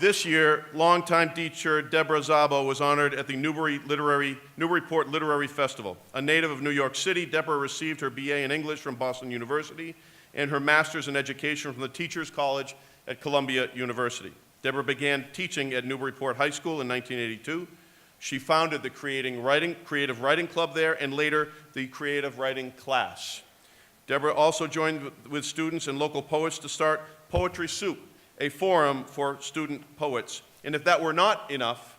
This year, longtime teacher Deborah Szabo was honored at the Newburyport Literary Festival. A native of New York City, Deborah received her BA in English from Boston University and her master's in education from the Teachers College at Columbia University. Deborah began teaching at Newburyport High School in 1982. She founded the Creative Writing Club there and later the Creative Writing Class. Deborah also joined with students and local poets to start Poetry Soup, a forum for student poets. And if that were not enough,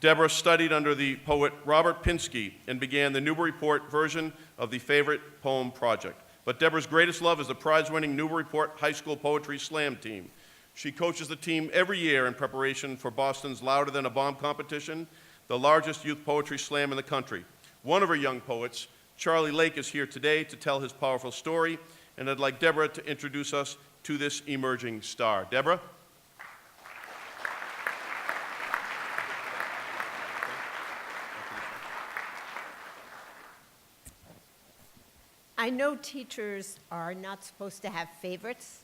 Deborah studied under the poet Robert Pinsky and began the Newburyport version of the Favorite Poem Project. But Deborah's greatest love is the prize-winning Newburyport High School Poetry Slam team. She coaches the team every year in preparation for Boston's Louder Than a Bomb competition, the largest youth poetry slam in the country. One of her young poets, Charlie Lake, is here today to tell his powerful story, and I'd like Deborah to introduce us to this emerging star. Deborah? I know teachers are not supposed to have favorites,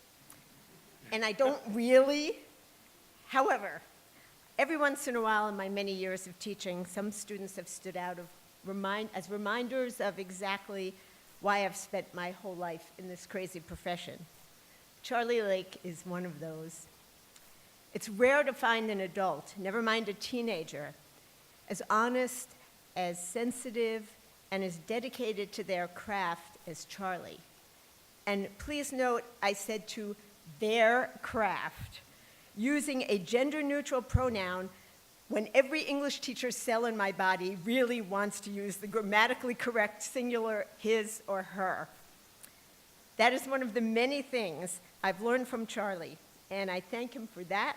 and I don't really. However, every once in a while in my many years of teaching, some students have stood out as reminders of exactly why I've spent my whole life in this crazy profession. Charlie Lake is one of those. It's rare to find an adult, never mind a teenager, as honest, as sensitive, and as dedicated to their craft as Charlie. And please note, I said to their craft, using a gender-neutral pronoun when every English teacher's cell in my body really wants to use the grammatically correct singular his or her. That is one of the many things I've learned from Charlie, and I thank him for that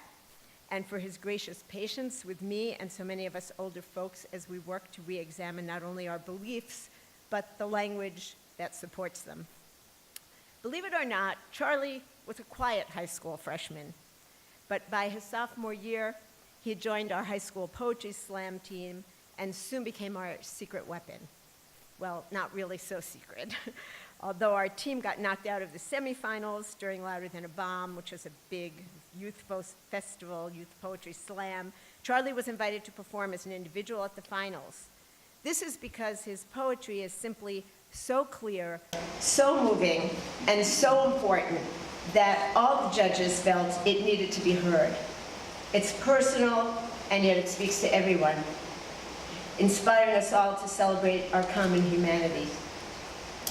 and for his gracious patience with me and so many of us older folks as we work to re-examine not only our beliefs, but the language that supports them. Believe it or not, Charlie was a quiet high school freshman, but by his sophomore year, he had joined our high school poetry slam team and soon became our secret weapon. Well, not really so secret. Although our team got knocked out of the semifinals during Louder Than a Bomb, which was a big youth festival, youth poetry slam, Charlie was invited to perform as an individual at the finals. This is because his poetry is simply so clear, so moving, and so important that all the judges felt it needed to be heard. It's personal, and yet it speaks to everyone, inspiring us all to celebrate our common humanity.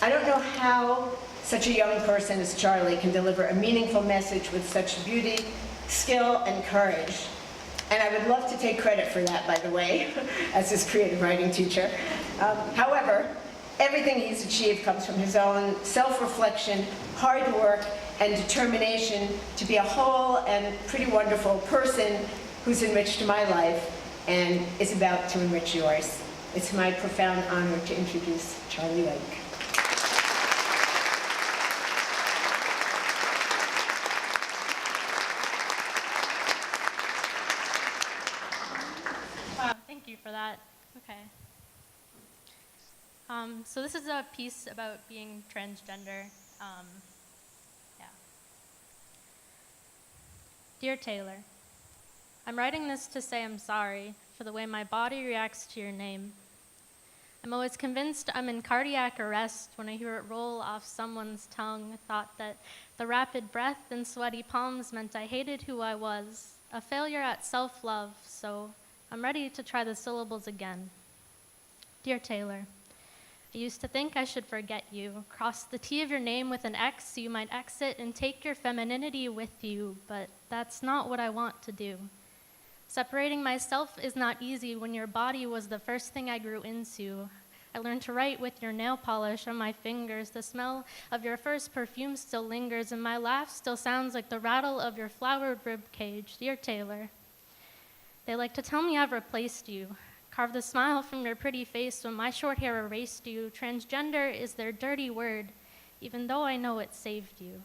I don't know how such a young person as Charlie can deliver a meaningful message with such beauty, skill, and courage. And I would love to take credit for that, by the way, as his creative writing teacher. However, everything he's achieved comes from his own self-reflection, hard work, and determination to be a whole and pretty wonderful person who's enriched my life and is about to enrich yours. It's my profound honor to introduce Charlie Lake. Thank you for that. Okay. So this is a piece about being transgender. Yeah. Dear Taylor, I'm writing this to say I'm sorry for the way my body reacts to your name. I'm always convinced I'm in cardiac arrest when I hear it roll off someone's tongue, thought that the rapid breath and sweaty palms meant I hated who I was, a failure at self-love, so I'm ready to try the syllables again. Dear Taylor, I used to think I should forget you, cross the T of your name with an X so you might exit and take your femininity with you, but that's not what I want to do. Separating myself is not easy when your body was the first thing I grew into. I learned to write with your nail polish on my fingers. The smell of your first perfume still lingers, and my laugh still sounds like the rattle of your flowered rib cage. Dear Taylor, they like to tell me I've replaced you, carved the smile from your pretty face when my short hair erased you. Transgender is their dirty word, even though I know it saved you.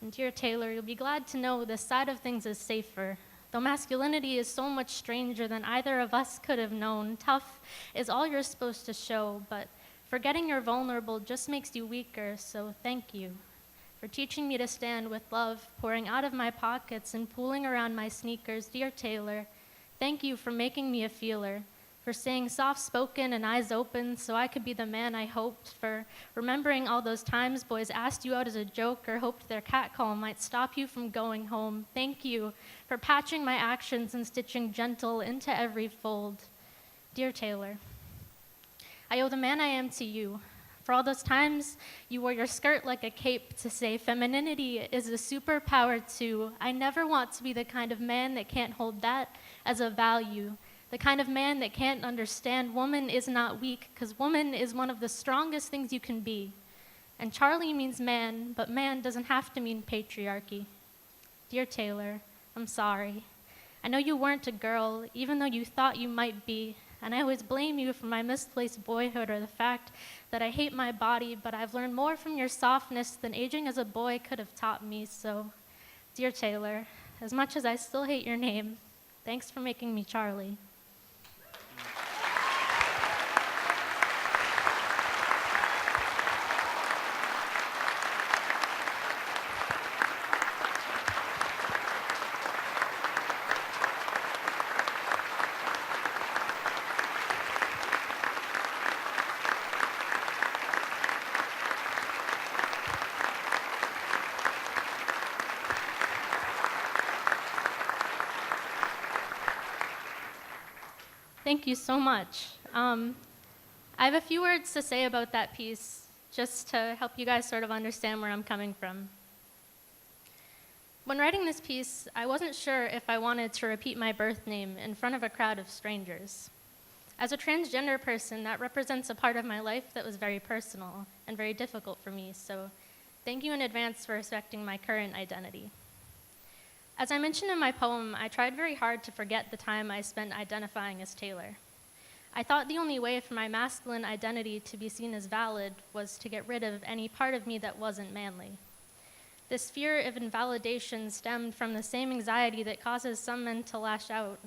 And dear Taylor, you'll be glad to know this side of things is safer. Though masculinity is so much stranger than either of us could have known, tough is all you're supposed to show, but forgetting you're vulnerable just makes you weaker, so thank you for teaching me to stand with love pouring out of my pockets and pooling around my sneakers. Dear Taylor, thank you for making me a feeler, for staying soft-spoken and eyes open so I could be the man I hoped, for remembering all those times boys asked you out as a joke or hoped their catcall might stop you from going home. Thank you for patching my actions and stitching gentle into every fold. Dear Taylor, I owe the man I am to you. For all those times you wore your skirt like a cape to say femininity is a superpower too. I never want to be the kind of man that can't hold that as a value, the kind of man that can't understand woman is not weak, because woman is one of the strongest things you can be. And Charlie means man, but man doesn't have to mean patriarchy. Dear Taylor, I'm sorry. I know you weren't a girl, even though you thought you might be, and I always blame you for my misplaced boyhood or the fact that I hate my body, but I've learned more from your softness than aging as a boy could have taught me. So, dear Taylor, as much as I still hate your name, thanks for making me Charlie. Thank you so much. I have a few words to say about that piece, just to help you guys sort of understand where I'm coming from. When writing this piece, I wasn't sure if I wanted to repeat my birth name in front of a crowd of strangers. As a transgender person, that represents a part of my life that was very personal and very difficult for me, so thank you in advance for respecting my current identity. As I mentioned in my poem, I tried very hard to forget the time I spent identifying as Taylor. I thought the only way for my masculine identity to be seen as valid was to get rid of any part of me that wasn't manly. This fear of invalidation stemmed from the same anxiety that causes some men to lash out,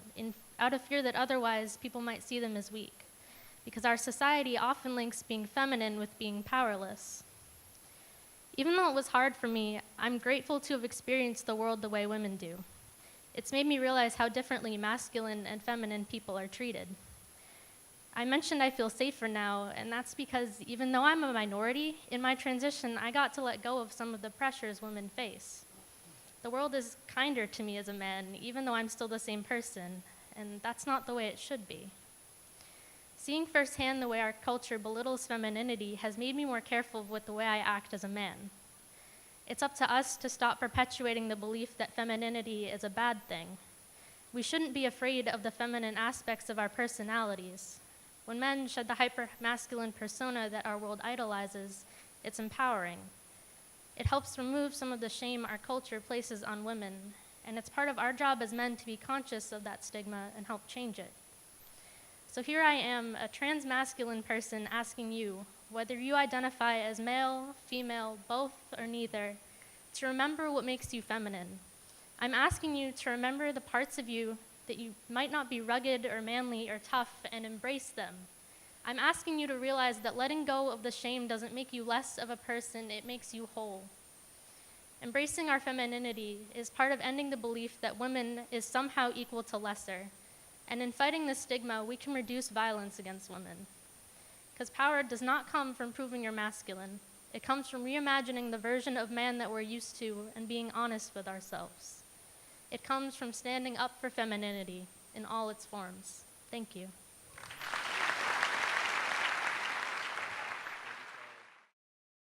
out of fear that otherwise people might see them as weak, because our society often links being feminine with being powerless. Even though it was hard for me, I'm grateful to have experienced the world the way women do. It's made me realize how differently masculine and feminine people are treated. I mentioned I feel safer now, and that's because even though I'm a minority, in my transition, I got to let go of some of the pressures women face. The world is kinder to me as a man, even though I'm still the same person, and that's not the way it should be. Seeing firsthand the way our culture belittles femininity has made me more careful with the way I act as a man. It's up to us to stop perpetuating the belief that femininity is a bad thing. We shouldn't be afraid of the feminine aspects of our personalities. When men shed the hyper-masculine persona that our world idolizes, it's empowering. It helps remove some of the shame our culture places on women, and it's part of our job as men to be conscious of that stigma and help change it. So here I am, a trans-masculine person asking you, whether you identify as male, female, both, or neither, to remember what makes you feminine. I'm asking you to remember the parts of you that you might not be rugged or manly or tough and embrace them. I'm asking you to realize that letting go of the shame doesn't make you less of a person, it makes you whole. Embracing our femininity is part of ending the belief that women is somehow equal to lesser. And in fighting this stigma, we can reduce violence against women. Because power does not come from proving you're masculine. It comes from reimagining the version of man that we're used to and being honest with ourselves. It comes from standing up for femininity in all its forms. Thank you.